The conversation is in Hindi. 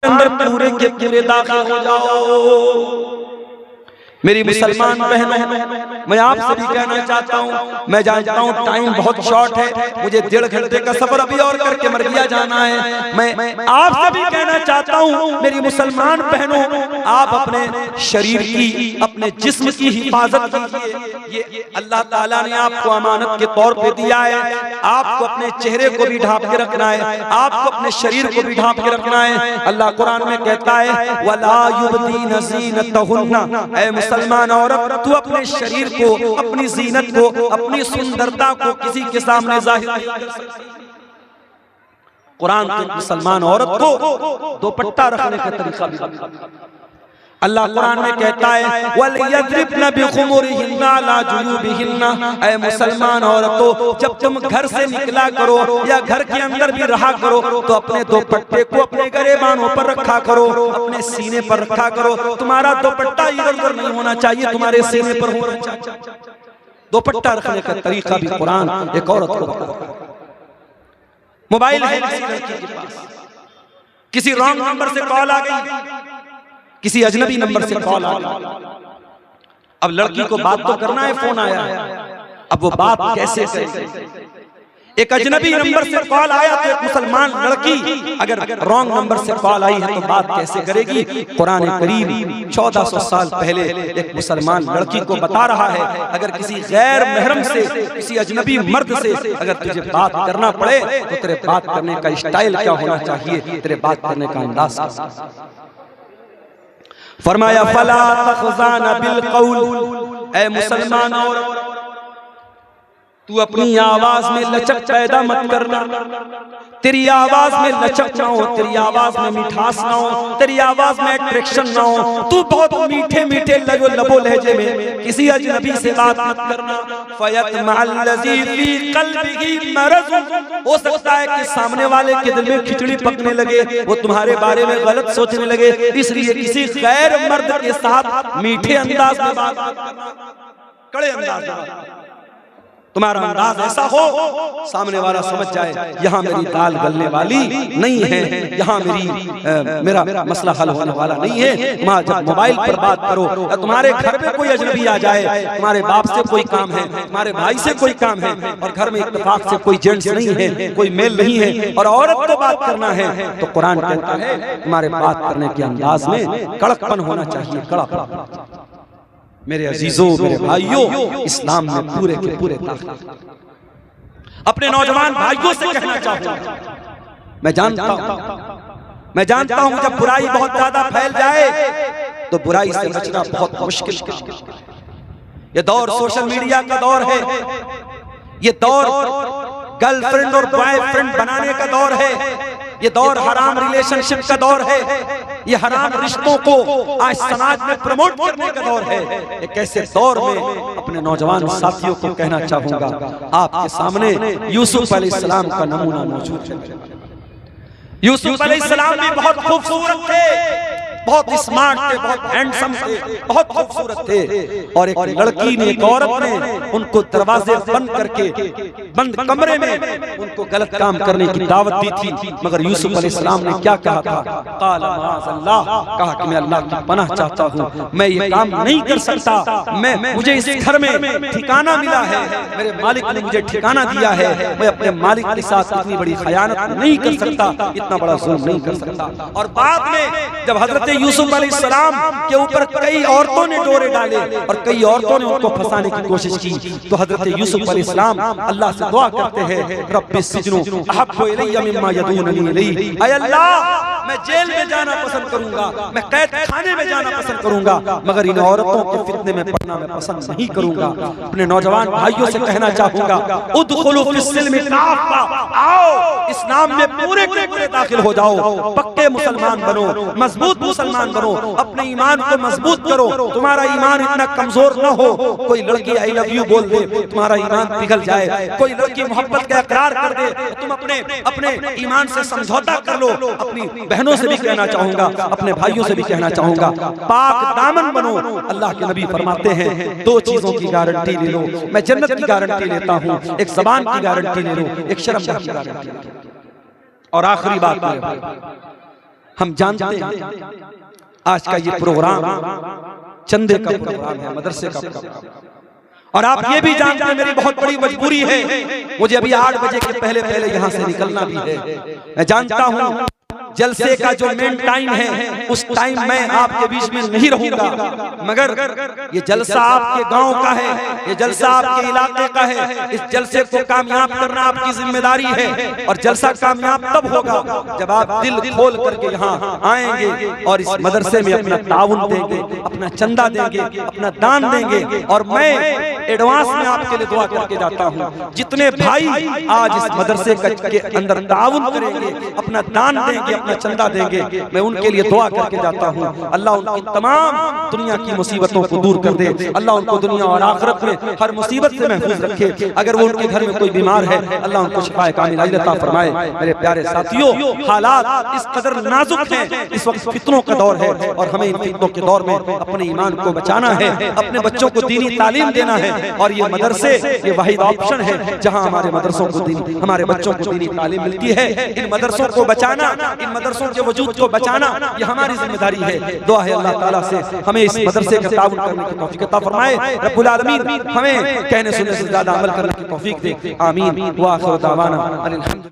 अंदर पूरे के पूरे दाखिल हो जाओ। मेरी मुसलमान बहनों, मैं आप सभी कहना चाहता हूँ, मैं जानता हूँ टाइम बहुत शॉर्ट है, मुझे 1.5 घंटे का सफर अभी और करके मरगिया जाना है। मैं आप सभी कहना चाहता हूँ, मेरी मुसलमान बहनों, आप अपने शरीर की, अपने जिस्म की हिफाजत कीजिए। ये अल्लाह ताला ने आपको अमानत के तौर पे दिया है। आपको अपने चेहरे को भी ढांप के रखना है, आपको अपने शरीर को भी ढांप के रखना है। अल्लाह कुरान में कहता है वला युबदीन ज़ीनतहुन्ना, ऐ मुसलमान औरत, तू अपने शरीर को, अपनी जीनत को, अपनी सुंदरता को किसी के सामने जाहिर नहीं कर सकती। कुरान तो मुसलमान औरत को दुपट्टा रखने का तरीका भी अल्लाह कुरान में कहता है वलयद्रिबन बिखुमुरिहिन्ना ला जुयूबिहिन्ना, ऐ मुसलमान औरतों, जब तुम घर से निकला करो या घर के अंदर भी रहा करो तो अपने दुपट्टे को अपने गरेबानों पर रखा करो, अपने सीने पर रखा करो। तुम्हारा दुपट्टा इधर उधर नहीं होना चाहिए, तुम्हारे सीने पर होना चाहिए। दुपट्टा रखने का तरीका भी कुरान एक औरत को बताता है। मोबाइल है किसी लड़की के पास, किसी रॉन्ग नंबर से कॉल आ गई, किसी अजनबी नंबर से कॉल आ गई। अब लड़की को बात तो करना है, फोन आया है, अब वो बात कैसे करे? एक अजनबी नंबर से कॉल आया तो एक मुसलमान लड़की अगर रॉन्ग नंबर से कॉल आई है तो बात कैसे करेगी? कुरान करीम 1400 साल पहले एक मुसलमान लड़की को बता रहा है, अगर किसी गैर महरम से, किसी अजनबी मर्द से अगर तुझे बात करना पड़े तो तेरे बात करने का स्टाइल क्या होना चाहिए, तेरे बात करने का अंदाज क्या? फरमाया फला तखज़ाना बिल कौल, ऐ मुसलमान औरत, तू अपनी आवाज में लचक पैदा मत करना। तेरी आवाज में लचक ना हो, तेरी आवाज में मिठास ना हो, तेरी आवाज में अट्रैक्शन ना हो। तू बहुत मीठे मीठे लबो लहजे में किसी अजनबी से बात मत करना। फयतमअल लज़ी फी क़ल्बिही मरज़, हो सकता है कि सामने वाले के दिल में खिचड़ी पकने लगे, वो तुम्हारे बारे में गलत सोचने लगे, इसलिए किसी गैर मर्द के साथ मीठे अंदाज में बात करना, कड़े अंदाज में। तुम्हारा अंदाज ऐसा हो सामने वाला समझ जाए यहाँ मेरी दाल गलने वाली नहीं है, यहाँ मेरा मसला हल होने वाला नहीं है। तुम्हारा जब मोबाइल पर बात करो या तुम्हारे घर पे कोई अजनबी आ जाए, तुम्हारे बाप से कोई काम है, तुम्हारे भाई से कोई काम है और घर में इत्तेफाक से कोई जेंट्स नहीं है, कोई मेल नहीं है और औरत को बात करना है, तो कुरान कहता है तुम्हारे बात करने के अंदाज में कड़कपन होना चाहिए, कड़ापन। मेरे अजीजों, मेरे भाइयों, इस्लाम में पूरे के पूरे दाखिल। अपने नौजवान भाइयों से कहना चाहूंगा, मैं जानता हूं जब बुराई बहुत ज्यादा फैल जाए तो बुराई से बचना बहुत मुश्किल है। ये दौर सोशल मीडिया का दौर है, ये दौर गर्लफ्रेंड और बॉयफ्रेंड बनाने का दौर है, ये दौर हराम रिलेशनशिप का दौर है, ये हराम रिश्तों को आज समाज में प्रमोट करने का दौर है। एक ऐसे दौर में अपने नौजवान साथियों को कहना चाहूंगा, आपके सामने यूसुफ अलैहिस्सलाम का नमूना मौजूद है। यूसुफ अलैहिस्सलाम भी बहुत खूबसूरत थे, बहुत स्मार्ट थे, बहुत हैंडसम थे, बहुत खूबसूरत थे और एक लड़की ने, एक औरत ने उनको दरवाजे बंद करके बंद कमरे में उनको गलत काम करने की दावत दी थी। मगर यूसुफ अलैहिस्सलाम ने क्या कहा था? क़ाल माअज़ल्लाह, कहा कि मैं अल्लाह की पनाह चाहता हूँ, मैं ये काम नहीं कर सकता, मुझे इस घर में ठिकाना मिला है, मेरे मालिक ने मुझे ठिकाना दिया है, मैं अपने मालिक के साथ इतनी बड़ी खयानत नहीं कर सकता, इतना बड़ा जुल्म नहीं कर सकता। और बाद में जब हजरत यूसुफ अलैहिस्सलाम के ऊपर कई औरतों ने डोरे डाले और कई औरतों ने उनको फंसाने की कोशिश की, तो हजरत यूसुफ अलैहिस्सलाम अल्लाह से दुआ करते हैं, रब्बि सिज्नु अहब्बु इलैया मिम्मा यदूननी इलैहि, ऐ अल्लाह मैं जेल में जाना पसंद करूंगा, मैं कैद खाने में जाना पसंद करूंगा, मगर इन औरतों के फितने में पड़ना मैं पसंद नहीं करूंगा। अपने नौजवान भाइयों से कहना चाहूंगा, उदखुलू फिस्सिल्मि काफ़ा, आओ इस्लाम में पूरे के पूरे दाखिल हो जाओ, पक्के मुसलमान बनो, मजबूत मुसलमान बनो, अपने ईमान को मजबूत करो। तुम्हारा ईमान इतना कमजोर न हो कोई लड़की आई लव यू बोल दे तुम्हारा ईमान पिघल जाए, कोई लड़की मोहब्बत का इकरार कर दे तुम अपने ईमान से समझौता कर लो। अपनी बहनों से भी कहना चाहूंगा, अपने भाइयों से भी कहना चाहूंगा, पाक दामन बनो। अल्लाह के नबी फरमाते हैं दो चीजों की गारंटी ले लो, मैं जन्नत की गारंटी लेता हूँ, एक ज़बान की गारंटी ले लो, एक शर्म की गारंटी। और आखिरी बात हम जानते हैं आज का ये प्रोग्राम चंदे का प्रोग्राम है, मदरसे का प्रोग्राम। और आप ये भी जानते हैं मेरी बहुत बड़ी मजबूरी है, मुझे अभी 8 बजे के पहले पहले यहाँ से निकलना भी है। मैं जानता हूँ जलसे का जो मेन टाइम है उस टाइम मैं आपके बीच में नहीं रहूंगा, मगर ये जलसा आपके गांव का है, ये जलसा आपके इलाके का है। इस जलसे को कामयाब करना आपकी जिम्मेदारी है। और जलसा कामयाब तब होगा जब आप दिल खोल करके यहाँ आएंगे और इस मदरसे में अपना ताउन देंगे, अपना चंदा देंगे, अपना दान देंगे। और मैं एडवांस में आपके लिए दुआ करके जाता हूँ, जितने भाई आज इस मदरसे के अंदर ताउन करेंगे, अपना दान देंगे, अपना चंदा देंगे, मैं उनके लिए दुआ करके जाता हूँ। अल्लाह उनकी तमाम दुनिया की मुसीबतों को दूर कर दे, अल्लाह उनको दुनिया और आखिरत में हर मुसीबत से महफूज रखे। अगर वो उनके घर में कोई बीमार है, अल्लाह उनको शिफाए कामिल अता फरमाए। मेरे प्यारे साथियों, हालात इस कदर नाजुक हैं, इस वक्त फितनों का दौर है और हमें इन फितनों के दौर में अपने ईमान को बचाना है, अपने बच्चों को दीनी तालीम देना है। और ये मदरसे ये वाहिद ऑप्शन है जहाँ हमारे मदरसों को दीनी, हमारे बच्चों को दीनी तालीम मिलती है। इन मदरसों को बचाना, इन मदरसों के वजूद को बचाना ये हमारी जिम्मेदारी है। दुआ है अल्लाह ताला से हमें इस मदरसे का ताउन करने की तौफीक अता फरमाए। रब्बुल आलमीन हमें कहने सुनने से ज्यादा अमल करने की तौफीक दे। आमीन। व आखिर दावाना अनिल हम्द।